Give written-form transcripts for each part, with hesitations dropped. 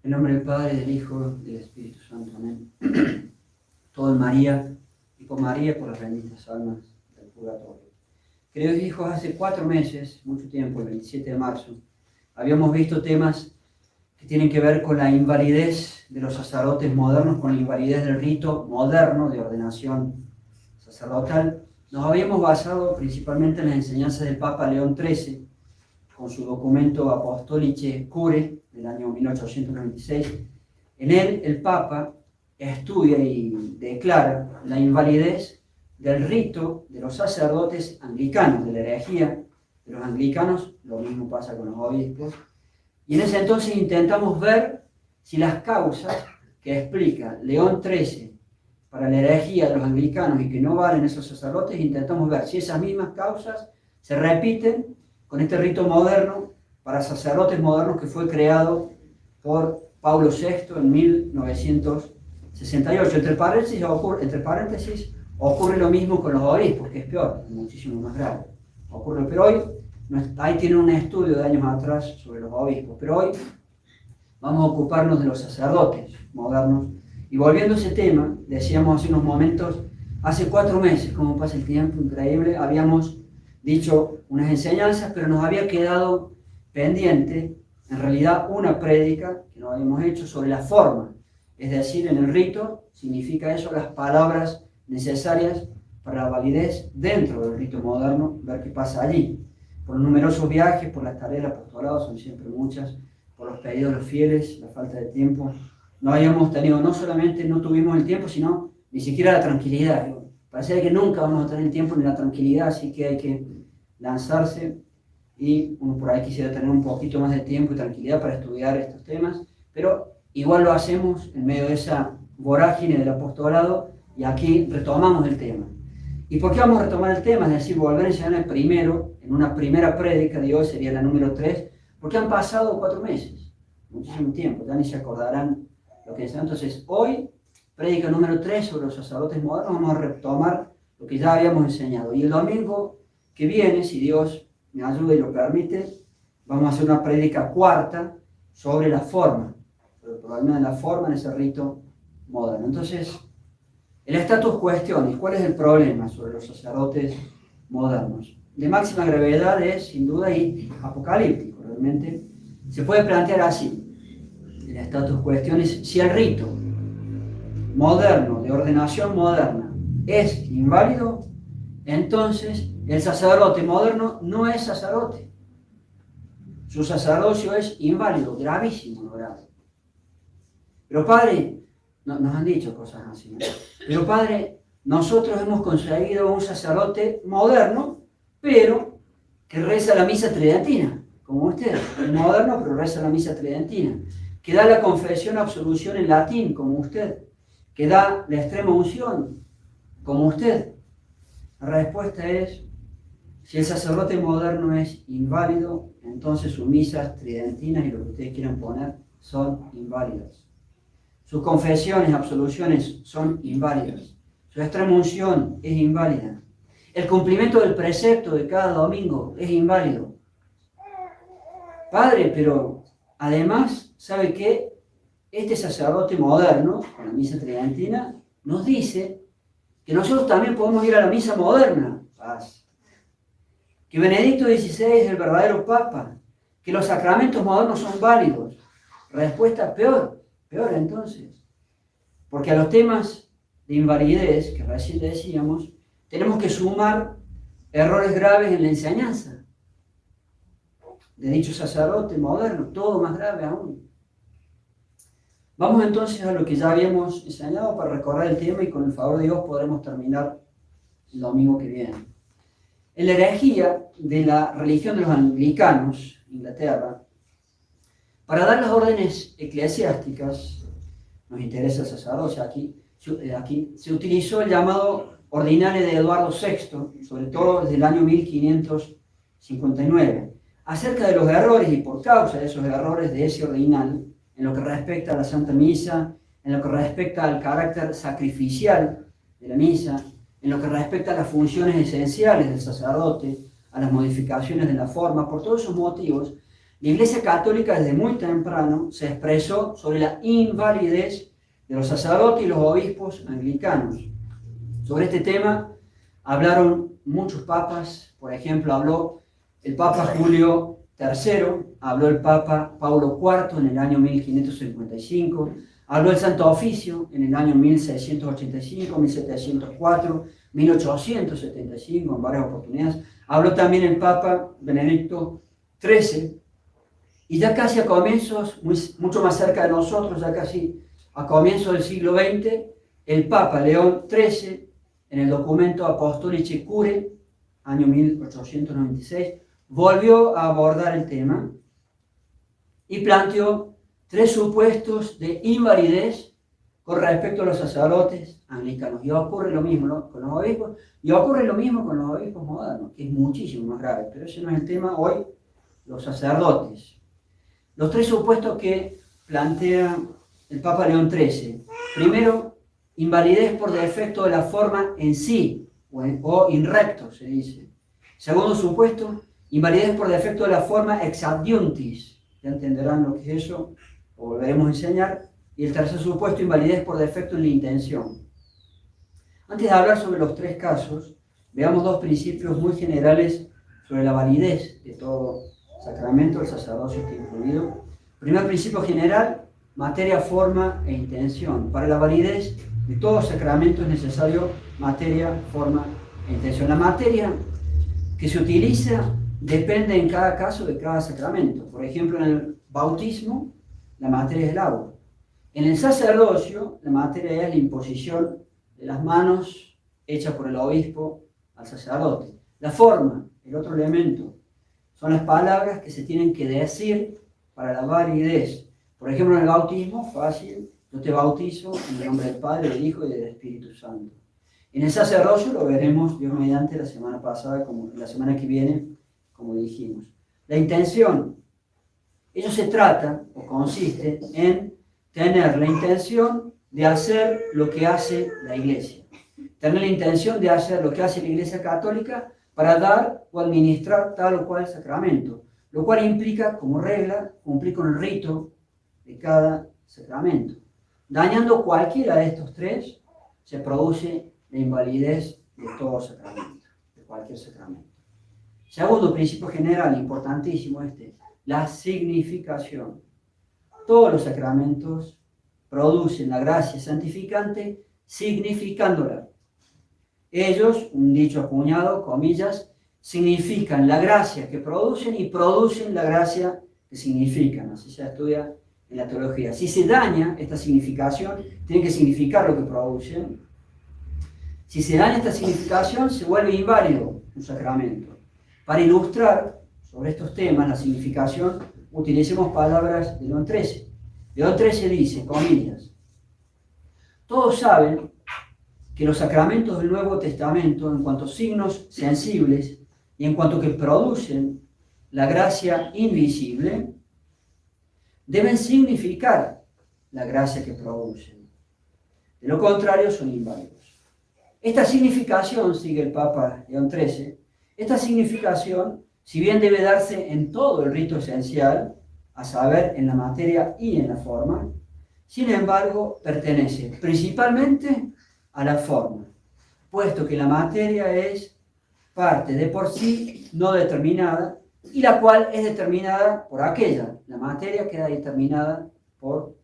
En nombre del Padre, del Hijo y del Espíritu Santo. Amén. Todo en María y por María, por las benditas almas del purgatorio. Queridos hijos, hace 4 meses, mucho tiempo, el 27 de marzo, habíamos visto temas que tienen que ver con la invalidez de los sacerdotes modernos, con la invalidez del rito moderno de ordenación sacerdotal. Nos habíamos basado principalmente en las enseñanzas del Papa León XIII, con su documento Apostolicae Curae del año 1896. En él, el Papa estudia y declara la invalidez del rito de los sacerdotes anglicanos, de la herejía de los anglicanos. Lo mismo pasa con los obispos. Y en ese entonces intentamos ver si las causas que explica León XIII para la herejía de los anglicanos y que no valen esos sacerdotes, intentamos ver si esas mismas causas se repiten con este rito moderno para sacerdotes modernos que fue creado por Pablo VI en 1968. Entre paréntesis, ocurre lo mismo con los obispos, que es peor, muchísimo más grave. Pero hoy, ahí tiene un estudio de años atrás sobre los obispos, pero hoy vamos a ocuparnos de los sacerdotes modernos. Y volviendo a ese tema, decíamos hace unos momentos, hace 4 meses, como pasa el tiempo, increíble, habíamos dicho unas enseñanzas, pero nos había quedado pendiente, en realidad, una prédica que no habíamos hecho sobre la forma. Es decir, en el rito significa eso, las palabras necesarias para la validez dentro del rito moderno, ver qué pasa allí. Por los numerosos viajes, por las tareas del apostolado, son siempre muchas, por los pedidos de los fieles, la falta de tiempo. No habíamos tenido, no solamente no tuvimos el tiempo, sino ni siquiera la tranquilidad. Parecía que nunca vamos a tener el tiempo ni la tranquilidad, así que hay que lanzarse y uno por ahí quisiera tener un poquito más de tiempo y tranquilidad para estudiar estos temas, pero igual lo hacemos en medio de esa vorágine del apostolado y aquí retomamos el tema. ¿Y por qué vamos a retomar el tema? Es decir, volver a enseñar el primero, en una primera prédica de hoy sería la número 3, porque han pasado 4 meses, muchísimo tiempo, ya ni se acordarán lo que enseñan. Entonces, hoy, prédica número 3 sobre los sacerdotes modernos, vamos a retomar lo que ya habíamos enseñado. Y el domingo que viene, si Dios me ayuda y lo permite, vamos a hacer una prédica 4 sobre la forma, sobre el problema de la forma en ese rito moderno. Entonces, el status cuestiones, ¿cuál es el problema sobre los sacerdotes modernos? De máxima gravedad es, sin duda, y apocalíptico. Realmente se puede plantear así. El status cuestiones, si el rito moderno, de ordenación moderna, es inválido, entonces el sacerdote moderno no es sacerdote. Su sacerdocio es inválido, gravísimo, ¿no? Grave. Pero padre, nos han dicho cosas así, ¿no? Pero padre, nosotros hemos conseguido un sacerdote moderno, pero que reza la misa tridentina, como usted. Es moderno, pero reza la misa tridentina. Que da la confesión absolución en latín, como usted. Que da la extrema unción, como usted. La respuesta es, si el sacerdote moderno es inválido, entonces sus misas tridentinas y lo que ustedes quieran poner son inválidas. Sus confesiones, absoluciones son inválidas. Su extrema unción es inválida. El cumplimiento del precepto de cada domingo es inválido. Padre, pero además, ¿sabe qué? Este sacerdote moderno, con la misa tridentina, nos dice que nosotros también podemos ir a la misa moderna. Paz. Que Benedicto XVI es el verdadero Papa. Que los sacramentos modernos son válidos. Respuesta peor entonces. Porque a los temas de invalidez, que recién decíamos, tenemos que sumar errores graves en la enseñanza de dicho sacerdote moderno, todo más grave aún. Vamos entonces a lo que ya habíamos enseñado para recordar el tema y con el favor de Dios podremos terminar el domingo que viene. En la herejía de la religión de los anglicanos, Inglaterra, para dar las órdenes eclesiásticas, nos interesa el sacerdocio aquí, se utilizó el llamado ordinario de Eduardo VI, sobre todo desde el año 1559, acerca de los errores y por causa de esos errores de ese ordinal, en lo que respecta a la Santa Misa, en lo que respecta al carácter sacrificial de la misa, en lo que respecta a las funciones esenciales del sacerdote, a las modificaciones de la forma, por todos esos motivos, La Iglesia Católica desde muy temprano se expresó sobre la invalidez de los sacerdotes y los obispos anglicanos. Sobre este tema hablaron muchos papas. Por ejemplo, habló el Papa Julio III, habló el Papa Paulo IV en el año 1555, habló el Santo Oficio en el año 1685, 1704, 1875, en varias oportunidades. Habló también el Papa Benedicto XIII. Y ya casi a comienzos, mucho más cerca de nosotros, ya casi a comienzos del siglo XX, el Papa León XIII, en el documento Apostolici Curae, año 1896, volvió a abordar el tema y planteó 3 supuestos de invalidez con respecto a los sacerdotes anglicanos. Y ocurre lo mismo con los obispos, y ocurre lo mismo con los obispos modernos, que es muchísimo más grave, pero ese no es el tema hoy, los sacerdotes. Los 3 supuestos que plantea el Papa León XIII. Primero, invalidez por defecto de la forma en sí, o in recto se dice. Segundo supuesto, invalidez por defecto de la forma ex adiuntis. Ya entenderán lo que es eso, lo volveremos a enseñar. Y el tercer supuesto, invalidez por defecto en la intención. Antes de hablar sobre los 3 casos, veamos 2 principios muy generales sobre la validez de todo sacramento, el sacerdocio está incluido. Primer principio general, materia, forma e intención. Para la validez de todo sacramento es necesario materia, forma e intención. La materia que se utiliza depende en cada caso de cada sacramento. Por ejemplo, en el bautismo, la materia es el agua. En el sacerdocio, la materia es la imposición de las manos hecha por el obispo al sacerdote. La forma, el otro elemento, son las palabras que se tienen que decir para la validez. Por ejemplo, en el bautismo, fácil, yo te bautizo en el nombre del Padre, del Hijo y del Espíritu Santo. En el sacerdocio lo veremos, Dios mediante, la semana pasada, como la semana que viene, como dijimos. La intención, ello se trata o consiste en tener la intención de hacer lo que hace la Iglesia. Tener la intención de hacer lo que hace la Iglesia Católica para dar o administrar tal o cual sacramento, lo cual implica como regla cumplir con el rito de cada sacramento. Dañando cualquiera de estos 3, se produce la invalidez de todo sacramento, de cualquier sacramento. Segundo principio general, importantísimo la significación. Todos los sacramentos producen la gracia santificante significándola. Ellos, un dicho acuñado, comillas, significan la gracia que producen y producen la gracia que significan. Así se estudia en la teología. Si se daña esta significación, tiene que significar lo que producen. Si se daña esta significación, se vuelve inválido un sacramento. Para ilustrar sobre estos temas, la significación, utilicemos palabras de León XIII. León XIII dice, comillas, todos saben que los sacramentos del Nuevo Testamento, en cuanto a signos sensibles y en cuanto que producen la gracia invisible, deben significar la gracia que producen. De lo contrario, son inválidos. Esta significación, sigue el Papa León XIII, esta significación, si bien debe darse en todo el rito esencial, a saber, en la materia y en la forma, sin embargo, pertenece principalmente a la forma, puesto que la materia es parte de por sí no determinada, y la cual es determinada por aquella. La materia queda determinada por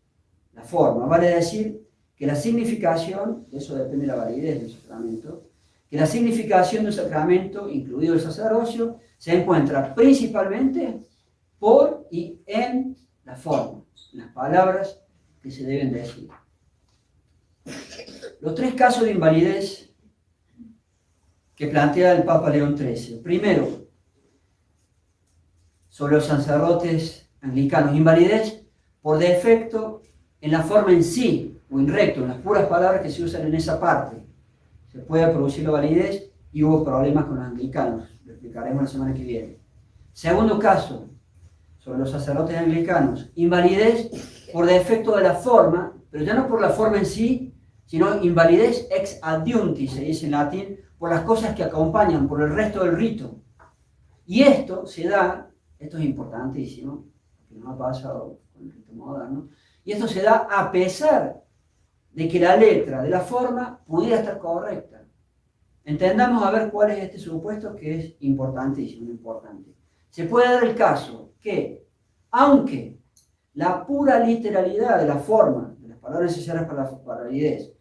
la forma. Vale decir que la significación, de eso depende la validez del sacramento, que la significación de un sacramento, incluido el sacerdocio, se encuentra principalmente por y en la forma, en las palabras que se deben decir. Los 3 casos de invalidez que plantea el Papa León XIII. Primero, sobre los sacerdotes anglicanos. Invalidez por defecto en la forma en sí, o in recto, en las puras palabras que se usan en esa parte. Se puede producir la validez y hubo problemas con los anglicanos. Lo explicaremos la semana que viene. Segundo caso, sobre los sacerdotes anglicanos. Invalidez por defecto de la forma, pero ya no por la forma en sí, sino invalidez ex adiuntis, se dice en latín, por las cosas que acompañan, por el resto del rito. Y esto se da, esto es importantísimo, que nos ha pasado con el rito moderno. Y esto se da a pesar de que la letra de la forma pudiera estar correcta. Entendamos a ver cuál es este supuesto que es importantísimo, importante. Se puede dar el caso que, aunque la pura literalidad de la forma, de las palabras necesarias para la validez,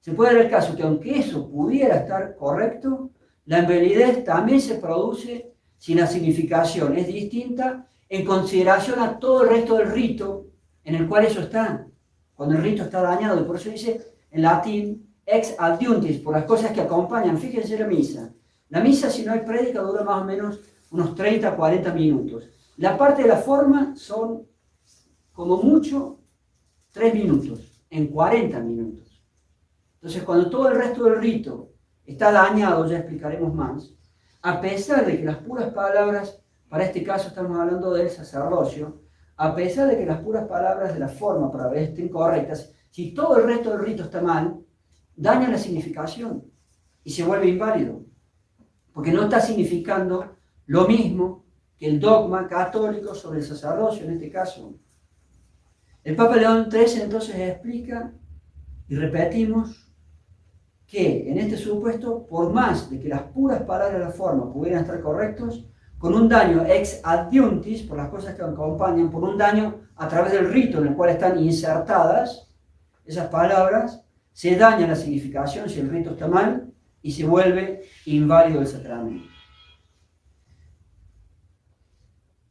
se puede dar el caso que aunque eso pudiera estar correcto, la invalidez también se produce si la significación es distinta en consideración a todo el resto del rito en el cual eso está. Cuando el rito está dañado, y por eso dice en latín ex adiuntis, por las cosas que acompañan. Fíjense la misa. La misa, si no hay prédica, dura más o menos unos 30, 40 minutos. La parte de la forma son, como mucho, 3 minutos, en 40 minutos. Entonces, cuando todo el resto del rito está dañado, ya explicaremos más, a pesar de que las puras palabras, para este caso estamos hablando del sacerdocio, a pesar de que las puras palabras de la forma para ver estén correctas, si todo el resto del rito está mal, daña la significación y se vuelve inválido, porque no está significando lo mismo que el dogma católico sobre el sacerdocio en este caso. El Papa León XIII entonces explica, y repetimos, que en este supuesto, por más de que las puras palabras de la forma pudieran estar correctos, con un daño ex adiuntis, por las cosas que acompañan, por un daño a través del rito en el cual están insertadas esas palabras, se daña la significación si el rito está mal y se vuelve inválido el sacramento.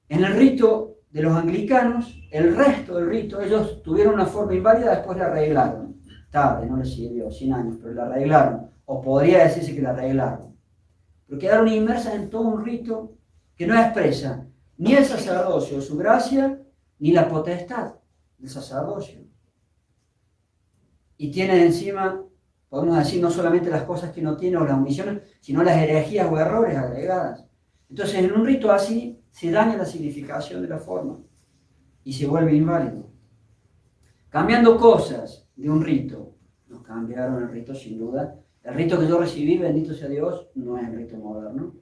En el rito de los anglicanos, el resto del rito, ellos tuvieron una forma inválida, después la arreglaron. Tarde, no les sirvió, 100 años, pero la arreglaron. O podría decirse que la arreglaron. Pero quedaron inmersas en todo un rito que no expresa ni el sacerdocio, su gracia, ni la potestad del sacerdocio. Y tiene encima, podemos decir, no solamente las cosas que no tiene o las omisiones, sino las herejías o errores agregadas. Entonces, en un rito así, se daña la significación de la forma y se vuelve inválido. Cambiando cosas de un rito, nos cambiaron el rito sin duda. El rito que yo recibí, bendito sea Dios, no es el rito moderno.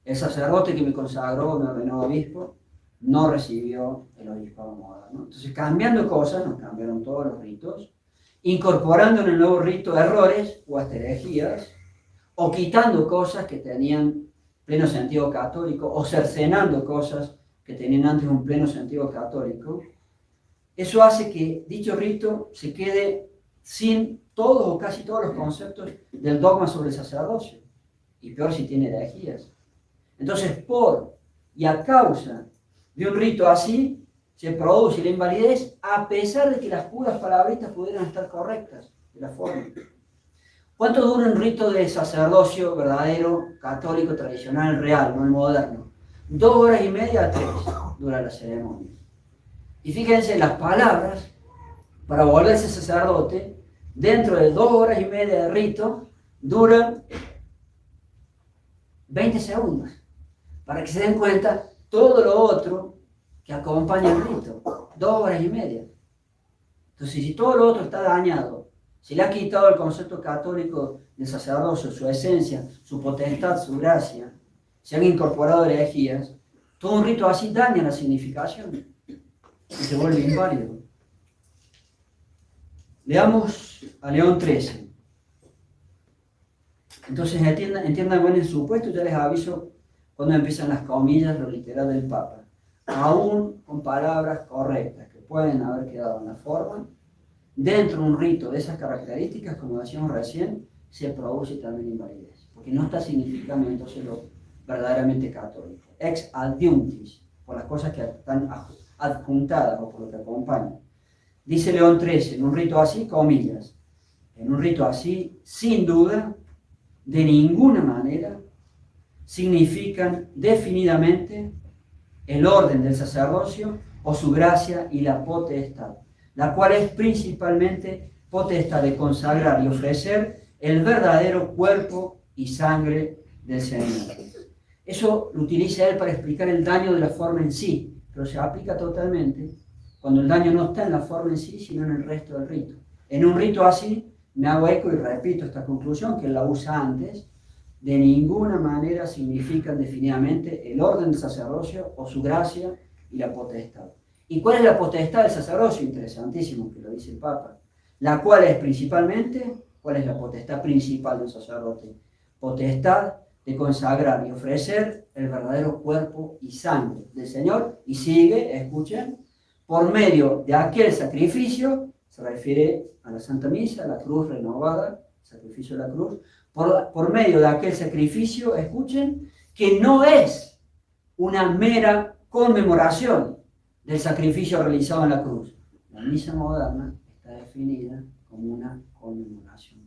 El sacerdote que me consagró, me ordenó obispo, no recibió el obispado moderno. Entonces, cambiando cosas, nos cambiaron todos los ritos, incorporando en el nuevo rito errores o hasta herejías, o quitando cosas que tenían pleno sentido católico, o cercenando cosas que tenían antes un pleno sentido católico. Eso hace que dicho rito se quede sin todos o casi todos los conceptos del dogma sobre el sacerdocio, y peor si tiene herejías. Entonces, por y a causa de un rito así, se produce la invalidez a pesar de que las puras palabritas pudieran estar correctas de la forma. ¿Cuánto dura un rito de sacerdocio verdadero, católico, tradicional, real, no el moderno? 2 horas y media a 3 dura la ceremonia. Y fíjense, las palabras, para volverse sacerdote, dentro de 2 horas y media de rito, duran 20 segundos. Para que se den cuenta todo lo otro que acompaña el rito. 2 horas y media. Entonces, si todo lo otro está dañado, se le ha quitado el concepto católico del sacerdocio, su esencia, su potestad, su gracia, se han incorporado herejías, todo un rito así daña la significación y se vuelve inválido. Leamos a León XIII. Entonces entiendan bien el supuesto, ya les aviso cuando empiezan las comillas, lo literal del Papa. Aún con palabras correctas que pueden haber quedado en la forma, dentro de un rito de esas características, como decíamos recién, se produce también invalidez, porque no está significando entonces lo verdaderamente católico. Ex adiuntis, por las cosas que están adjuntadas o por lo que acompañan. Dice León XIII, en un rito así, comillas, en un rito así, sin duda, de ninguna manera, significan definidamente el orden del sacerdocio o su gracia y la potestad, la cual es principalmente potestad de consagrar y ofrecer el verdadero cuerpo y sangre del Señor. Eso lo utiliza él para explicar el daño de la forma en sí, pero se aplica totalmente cuando el daño no está en la forma en sí, sino en el resto del rito. En un rito así, me hago eco y repito esta conclusión, que él la usa antes, de ninguna manera significan definitivamente el orden del sacerdocio o su gracia y la potestad. ¿Y cuál es la potestad del sacerdocio? Interesantísimo que lo dice el Papa. La cual es principalmente, ¿cuál es la potestad principal del sacerdote? Potestad de consagrar y ofrecer el verdadero cuerpo y sangre del Señor. Y sigue, escuchen, por medio de aquel sacrificio, se refiere a la Santa Misa, la cruz renovada, sacrificio de la cruz, por medio de aquel sacrificio, escuchen, que no es una mera conmemoración del sacrificio realizado en la cruz. La misa moderna está definida como una conmemoración.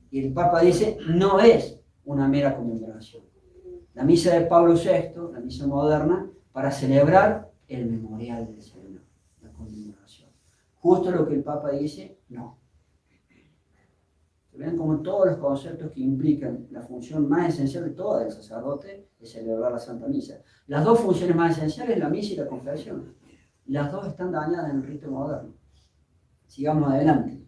Y el Papa dice, no es una mera conmemoración. La misa de Pablo VI, la misa moderna, para celebrar el memorial del Señor, la conmemoración. Justo lo que el Papa dice, no. Vean como todos los conceptos que implican la función más esencial de toda del sacerdote es celebrar la Santa Misa. Las dos funciones más esenciales, la misa y la confesión. Las dos están dañadas en el rito moderno. Sigamos adelante.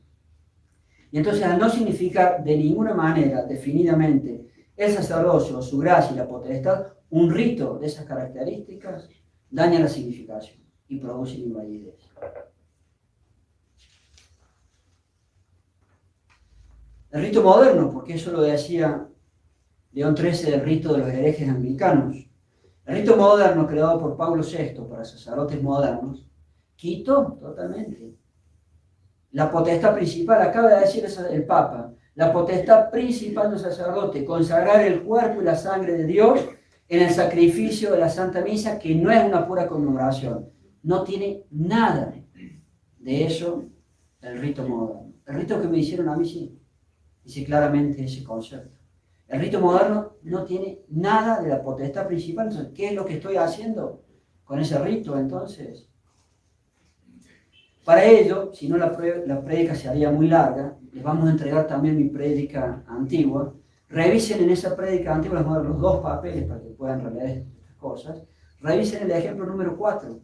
Y entonces, al no significar de ninguna manera, definidamente, el sacerdocio, su gracia y la potestad, un rito de esas características, daña la significación y produce invalidez. El rito moderno, porque eso lo decía León XIII del rito de los herejes anglicanos. El rito moderno creado por Pablo VI para sacerdotes modernos quitó totalmente la potestad principal, acaba de decir el Papa, la potestad principal del sacerdote, consagrar el cuerpo y la sangre de Dios en el sacrificio de la Santa Misa, que no es una pura conmemoración. No tiene nada de eso el rito moderno. El rito que me hicieron a mí sí, dice claramente ese concepto. El rito moderno no tiene nada de la potestad principal. Entonces, ¿qué es lo que estoy haciendo con ese rito entonces? Para ello, si no la prédica se haría muy larga, les vamos a entregar también mi prédica antigua. Revisen en esa prédica antigua, les voy a dar los dos papeles para que puedan releer estas cosas. Revisen el ejemplo número 4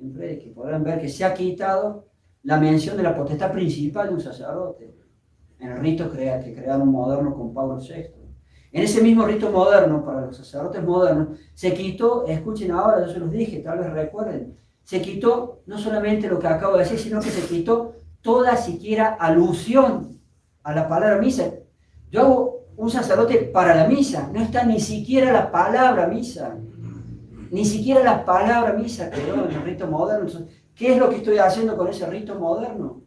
en prédica y podrán ver que se ha quitado la mención de la potestad principal de un sacerdote en el rito que crearon moderno con Pablo VI. En ese mismo rito moderno, para los sacerdotes modernos, se quitó, escuchen ahora, yo se los dije, tal vez recuerden, se quitó no solamente lo que acabo de decir, sino que se quitó toda siquiera alusión a la palabra misa. Yo hago un sacerdote para la misa, no está ni siquiera la palabra misa. Ni siquiera la palabra misa quedó en el rito moderno. Entonces, ¿qué es lo que estoy haciendo con ese rito moderno?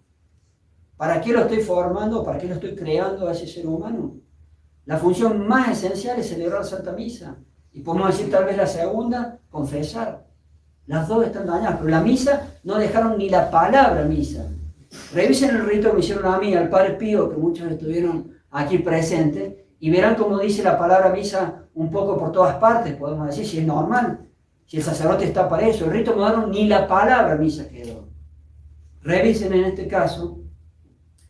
¿Para qué lo estoy formando? ¿Para qué lo estoy creando a ese ser humano? La función más esencial es celebrar la Santa Misa. Y podemos decir tal vez la segunda, confesar. Las dos están dañadas, pero la misa no dejaron ni la palabra misa. Revisen el rito que me hicieron a mí, al Padre Pío, que muchos estuvieron aquí presentes, y verán cómo dice la palabra misa un poco por todas partes, podemos decir, si es normal, si el sacerdote está para eso. El rito moderno ni la palabra misa quedó. Revisen en este caso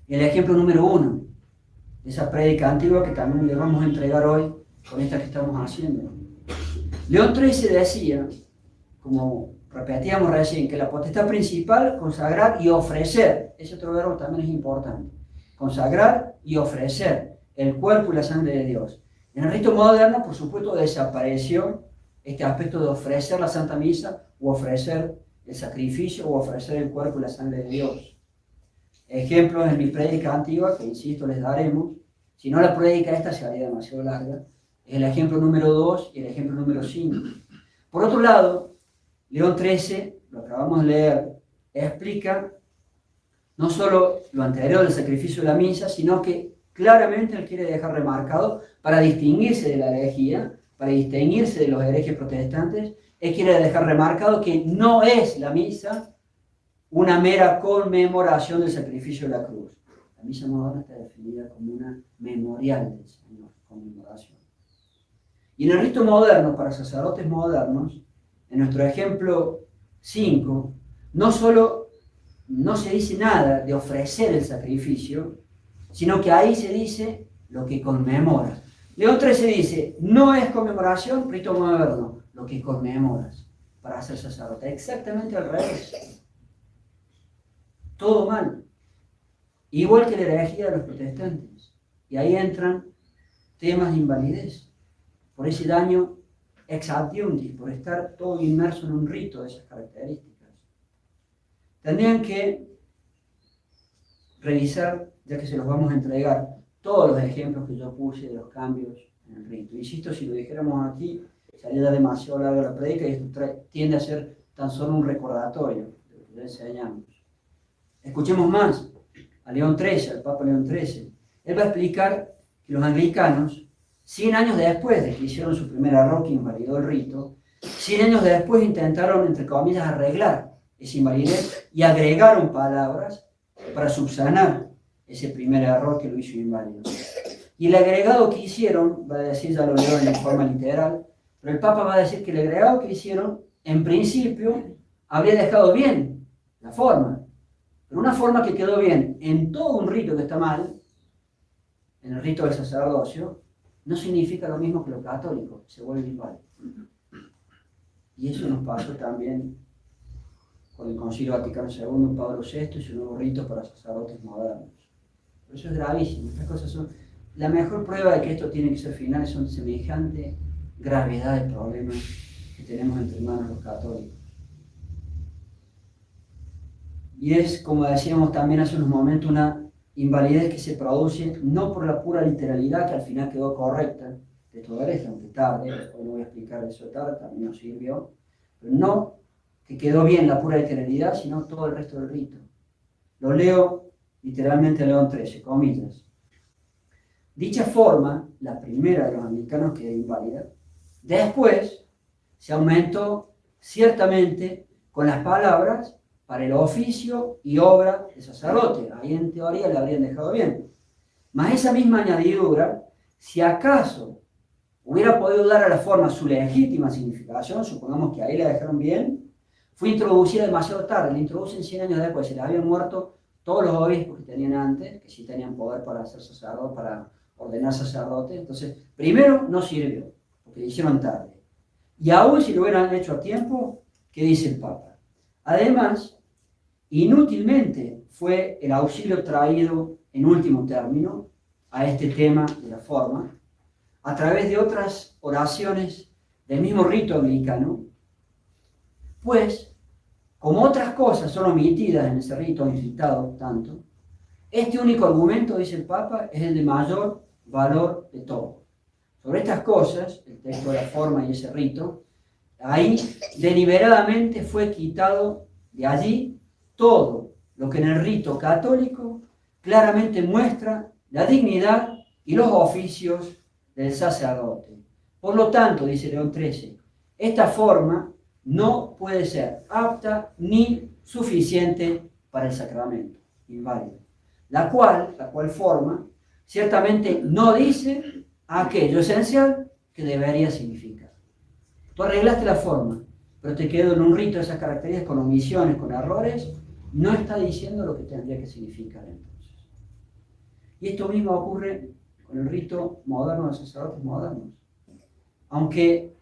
el ejemplo número 1 de esa prédica antigua que también le vamos a entregar hoy con esta que estamos haciendo. León XIII decía, como repetíamos recién, que la potestad principal, consagrar y ofrecer, ese otro verbo también es importante, consagrar y ofrecer el cuerpo y la sangre de Dios. En el rito moderno, por supuesto, desapareció este aspecto de ofrecer la Santa Misa o ofrecer el sacrificio o ofrecer el cuerpo y la sangre de Dios. Ejemplos en mi prédica antigua, que insisto les daremos, si no la prédica esta se haría demasiado larga, es el ejemplo número 2 y el ejemplo número 5. Por otro lado, León XIII, lo acabamos de leer, explica no solo lo anterior del sacrificio de la misa, sino que claramente él quiere dejar remarcado, para distinguirse de la herejía, para distinguirse de los herejes protestantes, él quiere dejar remarcado que no es la misa una mera conmemoración del sacrificio de la cruz. La misa moderna está definida como una memorial del Señor, conmemoración. Y en el rito moderno, para sacerdotes modernos, en nuestro ejemplo 5, no solo no se dice nada de ofrecer el sacrificio, sino que ahí se dice lo que conmemora. León XIII dice, no es conmemoración, rito moderno, lo que conmemoras para ser sacerdote. Exactamente al revés. Todo mal. Igual que la herejía de los protestantes. Y ahí entran temas de invalidez. Por ese daño ex adiuntis, por estar todo inmerso en un rito de esas características. tendrían que revisar, ya que se los vamos a entregar, todos los ejemplos que yo puse de los cambios en el rito. Insisto, si lo dijéramos aquí, sería demasiado larga la predica y esto tiende a ser tan solo un recordatorio de lo que ya enseñamos. Escuchemos más a León XIII, al Papa León XIII. Él va a explicar que los anglicanos, 100 años después de que hicieron su primer error que invalidó el rito, 100 años después intentaron, entre comillas, arreglar esa invalidez y agregaron palabras para subsanar ese primer error que lo hizo inválido. Y el agregado que hicieron, va a decir, ya lo leo en forma literal, pero el Papa va a decir que el agregado que hicieron, en principio, habría dejado bien la forma, pero una forma que quedó bien en todo un rito que está mal, en el rito del sacerdocio, no significa lo mismo que lo católico, se vuelve inválido. Y eso nos pasó también con el Concilio Vaticano II, Pablo VI y su nuevo rito para sacerdotes modernos. Por eso es gravísimo. Estas cosas son... La mejor prueba de que esto tiene que ser final son semejante gravedad de problemas que tenemos entre manos los católicos. Y es, como decíamos también hace unos momentos, una invalidez que se produce no por la pura literalidad, que al final quedó correcta, de toda esta, aunque tarde, hoy no voy a explicar eso tarde, también nos sirvió, pero no que quedó bien la pura literalidad, sino todo el resto del rito. Lo leo literalmente a León XIII, comillas. Dicha forma, la primera de los anglicanos quedó inválida, después se aumentó ciertamente con las palabras para el oficio y obra de sacerdote. Ahí en teoría le habrían dejado bien. Mas esa misma añadidura, si acaso hubiera podido dar a la forma su legítima significación, supongamos que ahí la dejaron bien, fue introducida demasiado tarde, la introducen 100 años después, se les habían muerto todos los obispos que tenían antes, que sí tenían poder para ser sacerdote, para ordenar sacerdote. Entonces, primero no sirvió, porque lo hicieron tarde. Y aún si lo hubieran hecho a tiempo, ¿qué dice el Papa? Además, inútilmente fue el auxilio traído en último término a este tema de la forma, a través de otras oraciones del mismo rito anglicano, pues, como otras cosas son omitidas en ese rito, incitado tanto, este único argumento, dice el Papa, es el de mayor valor de todo. Sobre estas cosas, el texto de la forma y ese rito, ahí deliberadamente fue quitado de allí todo lo que en el rito católico claramente muestra la dignidad y los oficios del sacerdote. Por lo tanto, dice León XIII, esta forma no puede ser apta ni suficiente para el sacramento, inválida. La cual forma ciertamente no dice aquello esencial que debería significar. Tú arreglaste la forma, pero te quedó en un rito de esas características con omisiones, con errores, no está diciendo lo que tendría que significar entonces. Y esto mismo ocurre con el rito moderno de los sacerdotes modernos. Aunque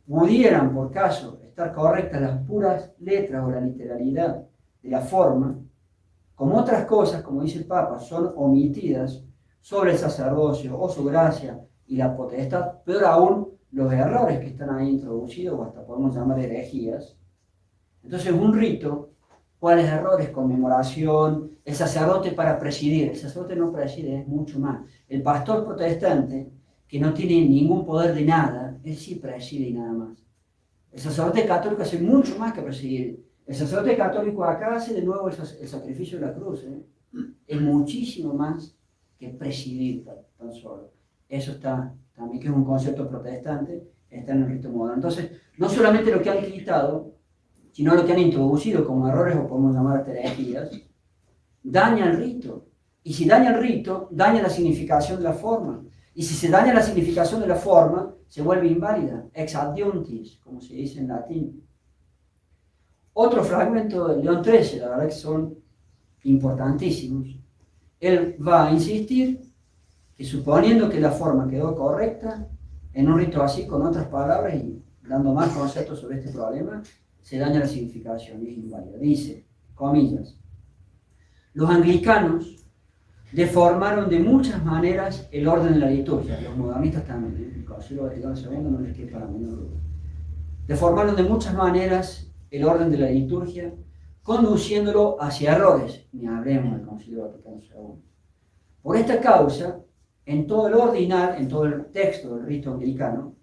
pudieran, por caso, estar correctas las puras letras o la literalidad de la forma, como otras cosas, como dice el Papa, son omitidas sobre el sacerdocio o su gracia y la potestad, peor aún los errores que están ahí introducidos, o hasta podemos llamar herejías. Entonces, un rito, ¿cuáles errores? Conmemoración, el sacerdote para presidir. El sacerdote no preside, es mucho más. El pastor protestante, que no tiene ningún poder de nada, él sí preside y nada más. El sacerdote católico hace mucho más que presidir. El sacerdote católico acá hace de nuevo el sacrificio de la cruz. Es muchísimo más que presidir tan solo. Eso está también, que es un concepto protestante, está en el rito moderno. Entonces, no solamente lo que han quitado, sino lo que han introducido como errores, o podemos llamar hasta herejías, daña el rito. Y si daña el rito, daña la significación de la forma. Y si se daña la significación de la forma, se vuelve inválida, ex adjunctis, como se dice en latín. Otro fragmento de León XIII, la verdad que son importantísimos. Él va a insistir que, suponiendo que la forma quedó correcta, en un rito así, con otras palabras y dando más conceptos sobre este problema, se daña la significación y es inválida. Dice, comillas, los anglicanos deformaron de muchas maneras el orden de la liturgia. Los modernistas también, el Concilio Vaticano II no les quepa la menor duda. Deformaron de muchas maneras el orden de la liturgia, conduciéndolo hacia errores. Ni hablemos del Concilio Vaticano II. Por esta causa, en todo el ordinal, en todo el texto del rito anglicano,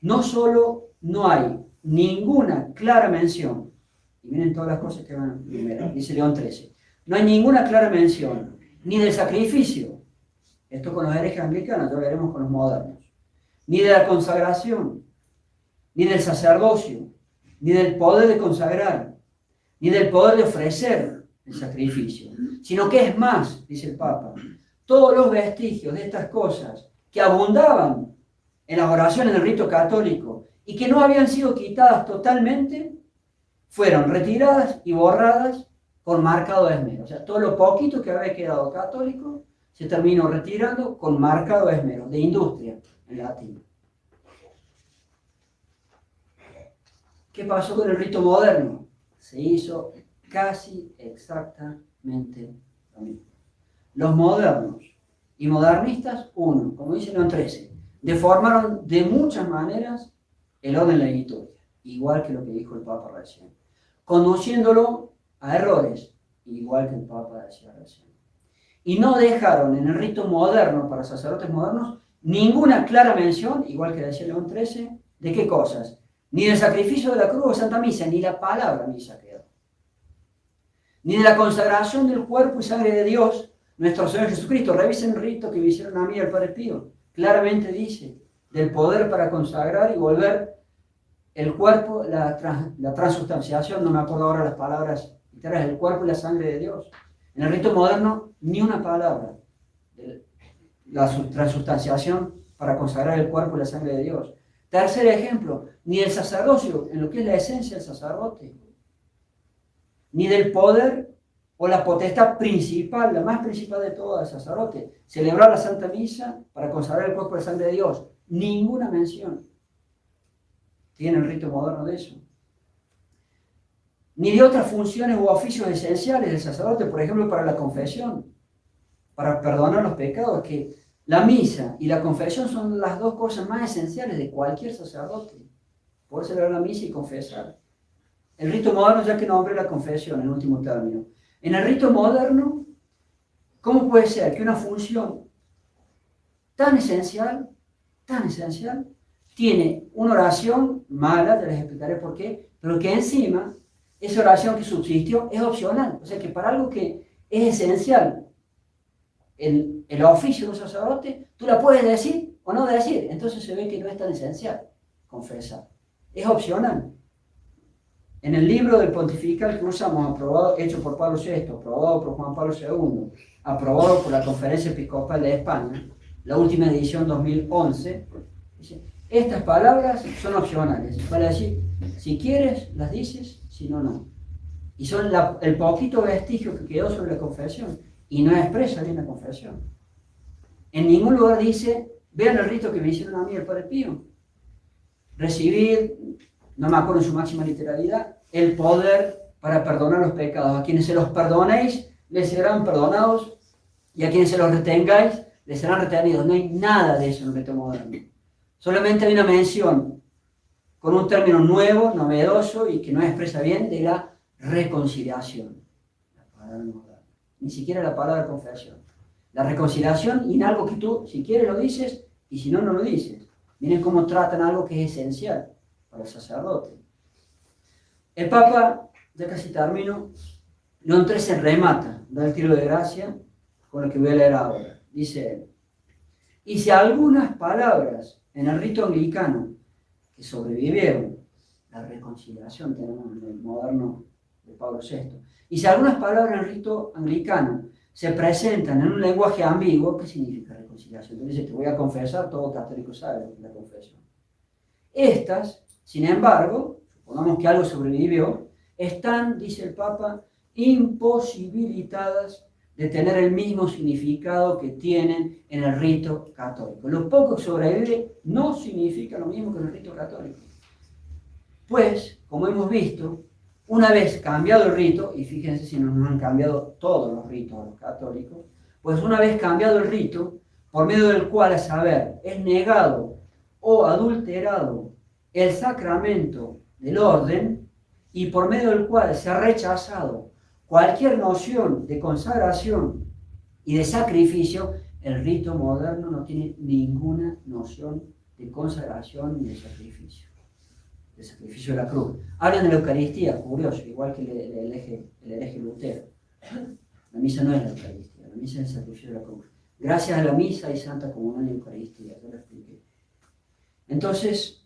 no solo no hay ninguna clara mención, y miren todas las cosas que van a enumerar, dice León XIII, no hay ninguna clara mención, ni del sacrificio, esto con los herejes anglicanos, ya veremos con los modernos, ni de la consagración, ni del sacerdocio, ni del poder de consagrar, ni del poder de ofrecer el sacrificio, sino que es más, dice el Papa, todos los vestigios de estas cosas que abundaban en las oraciones del rito católico y que no habían sido quitadas totalmente, fueron retiradas y borradas con marcado esmero. O sea, todo lo poquito que había quedado católico se terminó retirando con marcado esmero, de industria, en latín. ¿Qué pasó con el rito moderno? Se hizo casi exactamente lo mismo. Los modernos y modernistas, uno, como dice León XIII, deformaron de muchas maneras el orden de la liturgia, igual que lo que dijo el Papa recién, conduciéndolo a errores, igual que el Papa decía recién. Y no dejaron en el rito moderno, para sacerdotes modernos, ninguna clara mención, igual que decía León XIII, ¿de qué cosas? Ni del sacrificio de la cruz o Santa Misa, ni la palabra misa quedó. Ni de la consagración del cuerpo y sangre de Dios, nuestro Señor Jesucristo. Revisen el rito que me hicieron a mí el Padre Pío. Claramente dice, del poder para consagrar y volver el cuerpo, la transustanciación, no me acuerdo ahora las palabras literales, el cuerpo y la sangre de Dios. En el rito moderno, ni una palabra de la transustanciación para consagrar el cuerpo y la sangre de Dios. Tercer ejemplo, ni del sacerdocio, en lo que es la esencia del sacerdote, ni del poder o la potestad principal, la más principal de todas del sacerdote, celebrar la Santa Misa para consagrar el cuerpo y la sangre de Dios. Ninguna mención tiene el rito moderno de eso. Ni de otras funciones u oficios esenciales del sacerdote, por ejemplo, para la confesión, para perdonar los pecados, que la misa y la confesión son las dos cosas más esenciales de cualquier sacerdote. Poder celebrar la misa y confesar. El rito moderno, ya que nombré la confesión en último término. En el rito moderno, ¿cómo puede ser que una función tan esencial, tiene una oración mala, te les explicaré por qué, pero que encima, esa oración que subsistió es opcional? O sea que para algo que es esencial, el oficio de un sacerdote, tú la puedes decir o no decir, entonces se ve que no es tan esencial confesar, es opcional. En el libro del pontifical que usamos, aprobado, hecho por Pablo VI, aprobado por Juan Pablo II, aprobado por la Conferencia Episcopal de España, la última edición 2011, dice, estas palabras son opcionales, para decir, si quieres las dices, si no, no. Y son el poquito vestigio que quedó sobre la confesión, y no expresa bien la confesión. En ningún lugar dice, vean el rito que me hicieron a mí el Padre Pío. Recibir, no me acuerdo en su máxima literalidad, el poder para perdonar los pecados. A quienes se los perdonéis, les serán perdonados, y a quienes se los retengáis, les serán retenidos. No hay nada de eso en el rito moderno. Solamente hay una mención con un término nuevo, novedoso, y que no expresa bien, de la reconciliación. La palabra moderna. Ni siquiera la palabra confesión. La reconciliación y en algo que tú, si quieres, lo dices, y si no, no lo dices. Miren cómo tratan algo que es esencial para el sacerdote. El Papa, ya casi termino, León XIII remata, da el tiro de gracia con lo que voy a leer ahora. Dice él, y si algunas palabras en el rito anglicano que sobrevivieron, la reconciliación tenemos en el moderno de Pablo VI, y si algunas palabras en el rito anglicano se presentan en un lenguaje ambiguo, ¿qué significa reconciliación? Entonces dice, te voy a confesar, todo católico sabe la confesión. Estas, sin embargo, supongamos que algo sobrevivió, están, dice el Papa, imposibilitadas de tener el mismo significado que tienen en el rito católico. Lo poco que sobrevive no significa lo mismo que en el rito católico. Pues, como hemos visto, una vez cambiado el rito, y fíjense si nos han cambiado todos los ritos a los católicos, pues una vez cambiado el rito, por medio del cual, a saber, es negado o adulterado el sacramento del orden, y por medio del cual se ha rechazado cualquier noción de consagración y de sacrificio, el rito moderno no tiene ninguna noción de consagración ni de sacrificio de la cruz. Hablan de la Eucaristía, curioso, igual que el hereje Lutero. La misa no es la Eucaristía, la misa es el sacrificio de la cruz. Gracias a la misa hay Santa Comunión y Eucaristía, yo lo expliqué. Entonces,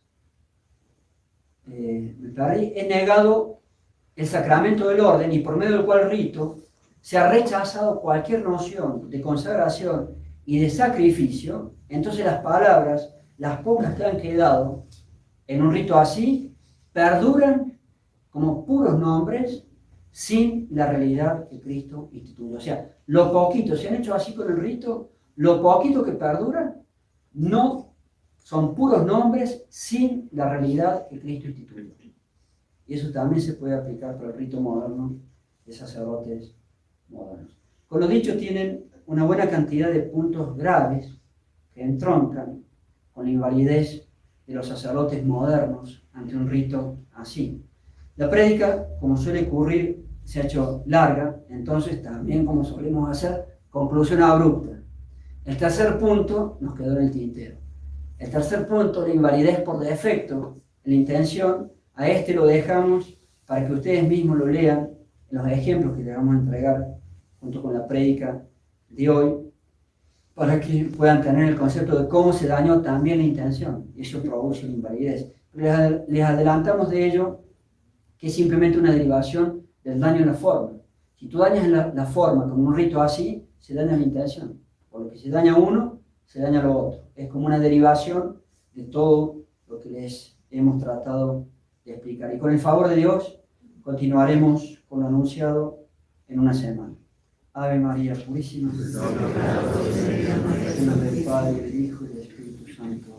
he negado el sacramento del orden y por medio del cual rito se ha rechazado cualquier noción de consagración y de sacrificio. Entonces las palabras, las pocas que han quedado en un rito así, perduran como puros nombres sin la realidad que Cristo instituyó. O sea, lo poquito, se han hecho así con el rito, lo poquito que perdura, no son puros nombres sin la realidad que Cristo instituyó. Y eso también se puede aplicar para el rito moderno de sacerdotes modernos. Con lo dicho, tienen una buena cantidad de puntos graves que entroncan con la invalidez de los sacerdotes modernos ante un rito así. La prédica, como suele ocurrir, se ha hecho larga, entonces también, como solemos hacer, conclusión abrupta. El tercer punto nos quedó en el tintero. El tercer punto, la invalidez por defecto, la intención, a este lo dejamos para que ustedes mismos lo lean en los ejemplos que les vamos a entregar junto con la prédica de hoy, para que puedan tener el concepto de cómo se dañó también la intención, y eso produce la invalidez. Les adelantamos de ello que es simplemente una derivación del daño en la forma. Si tú dañas la forma con un rito así, se daña la intención. Por lo que se daña uno, se daña lo otro. Es como una derivación de todo lo que les hemos tratado de explicar. Y con el favor de Dios, continuaremos con lo anunciado en una semana. Ave María Purísima, en nombre del Padre, del Hijo y del Espíritu Santo.